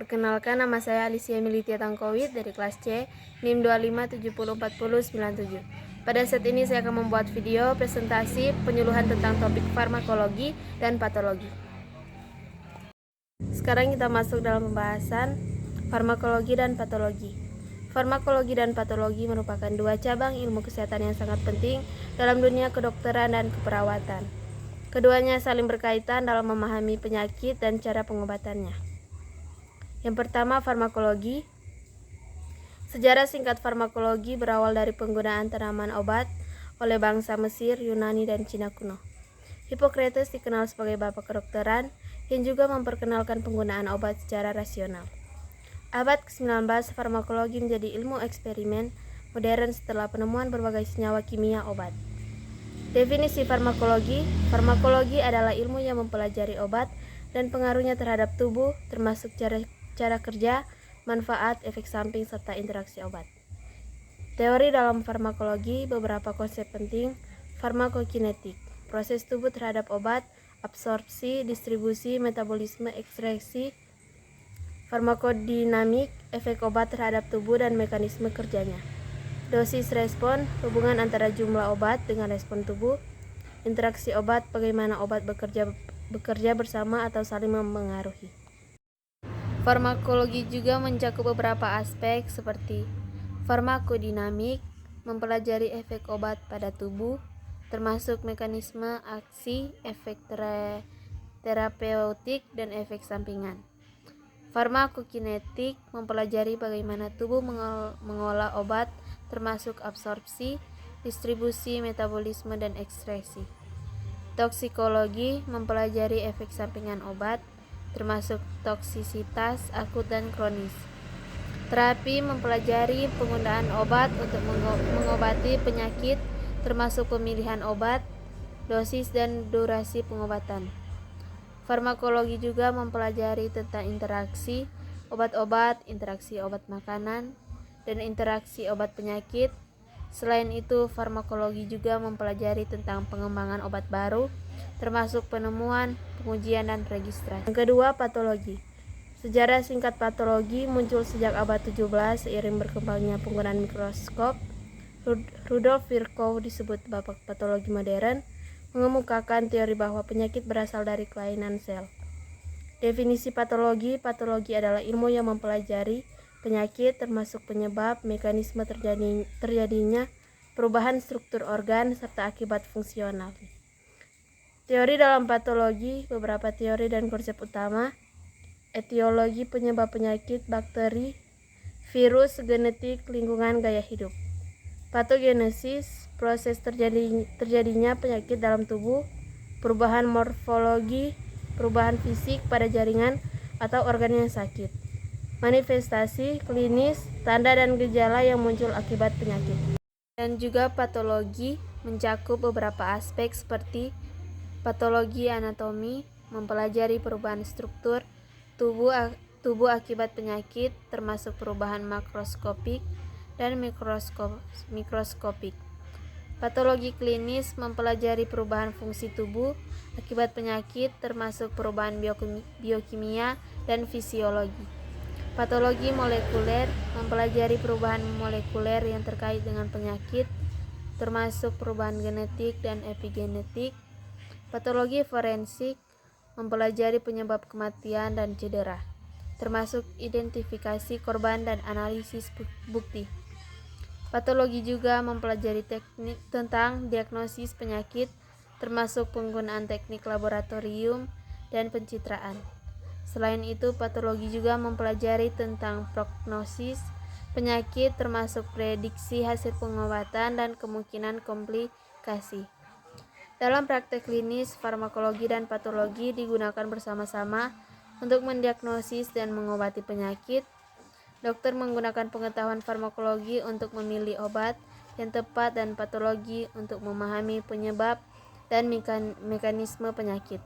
Perkenalkan, nama saya Alicia Militia Tangkowit dari kelas C, NIM 25704097. Pada saat ini saya akan membuat video presentasi penyuluhan tentang topik farmakologi dan patologi. Sekarang kita masuk dalam pembahasan farmakologi dan patologi. Farmakologi dan patologi merupakan dua cabang ilmu kesehatan yang sangat penting dalam dunia kedokteran dan keperawatan. Keduanya saling berkaitan dalam memahami penyakit dan cara pengobatannya. Yang pertama, farmakologi. Sejarah singkat farmakologi berawal dari penggunaan tanaman obat oleh bangsa Mesir, Yunani, dan Cina kuno. Hippocrates dikenal sebagai bapak kedokteran yang juga memperkenalkan penggunaan obat secara rasional. Abad ke-19, farmakologi menjadi ilmu eksperimen modern setelah penemuan berbagai senyawa kimia obat. Definisi farmakologi. Farmakologi adalah ilmu yang mempelajari obat dan pengaruhnya terhadap tubuh, termasuk cara kerja, manfaat, efek samping, serta interaksi obat. Teori dalam farmakologi, beberapa konsep penting. Farmakokinetik, proses tubuh terhadap obat, absorpsi, distribusi, metabolisme, ekstraksi. Farmakodinamik, efek obat terhadap tubuh dan mekanisme kerjanya. Dosis respon, hubungan antara jumlah obat dengan respon tubuh. Interaksi obat, bagaimana obat bekerja bersama atau saling mempengaruhi. Farmakologi juga mencakup beberapa aspek seperti farmakodinamik, mempelajari efek obat pada tubuh, termasuk mekanisme aksi, efek terapeutik, dan efek sampingan. Farmakokinetik, mempelajari bagaimana tubuh mengolah obat, termasuk absorpsi, distribusi, metabolisme, dan ekstraksi. Toksikologi, mempelajari efek sampingan obat, termasuk toksisitas akut dan kronis. Terapi, mempelajari penggunaan obat untuk mengobati penyakit, termasuk pemilihan obat, dosis, dan durasi pengobatan. Farmakologi juga mempelajari tentang interaksi obat-obat, interaksi obat makanan, dan interaksi obat penyakit. Selain itu, farmakologi juga mempelajari tentang pengembangan obat baru, termasuk penemuan, pengujian, dan registrasi. Yang kedua, patologi. Sejarah singkat patologi muncul sejak abad 17 seiring berkembangnya penggunaan mikroskop. Rudolf Virchow disebut bapak patologi modern, mengemukakan teori bahwa penyakit berasal dari kelainan sel. Definisi patologi. Patologi adalah ilmu yang mempelajari penyakit, termasuk penyebab, mekanisme terjadinya perubahan struktur organ, serta akibat fungsional. Teori dalam patologi, beberapa teori dan konsep utama. Etiologi, penyebab penyakit, bakteri, virus, genetik, lingkungan, gaya hidup. Patogenesis, proses terjadinya penyakit dalam tubuh, perubahan morfologi, perubahan fisik pada jaringan atau organ yang sakit. Manifestasi, klinis, tanda dan gejala yang muncul akibat penyakit. Dan juga patologi mencakup beberapa aspek seperti patologi anatomi, mempelajari perubahan struktur tubuh akibat penyakit, termasuk perubahan makroskopik dan mikroskopik. Patologi klinis, mempelajari perubahan fungsi tubuh akibat penyakit, termasuk perubahan biokimia dan fisiologi. Patologi molekuler, mempelajari perubahan molekuler yang terkait dengan penyakit, termasuk perubahan genetik dan epigenetik. Patologi forensik, mempelajari penyebab kematian dan cedera, termasuk identifikasi korban dan analisis bukti. Patologi juga mempelajari teknik tentang diagnosis penyakit, termasuk penggunaan teknik laboratorium dan pencitraan. Selain itu, patologi juga mempelajari tentang prognosis penyakit, termasuk prediksi hasil pengobatan dan kemungkinan komplikasi. Dalam praktek klinis, farmakologi dan patologi digunakan bersama-sama untuk mendiagnosis dan mengobati penyakit. Dokter menggunakan pengetahuan farmakologi untuk memilih obat yang tepat dan patologi untuk memahami penyebab dan mekanisme penyakit.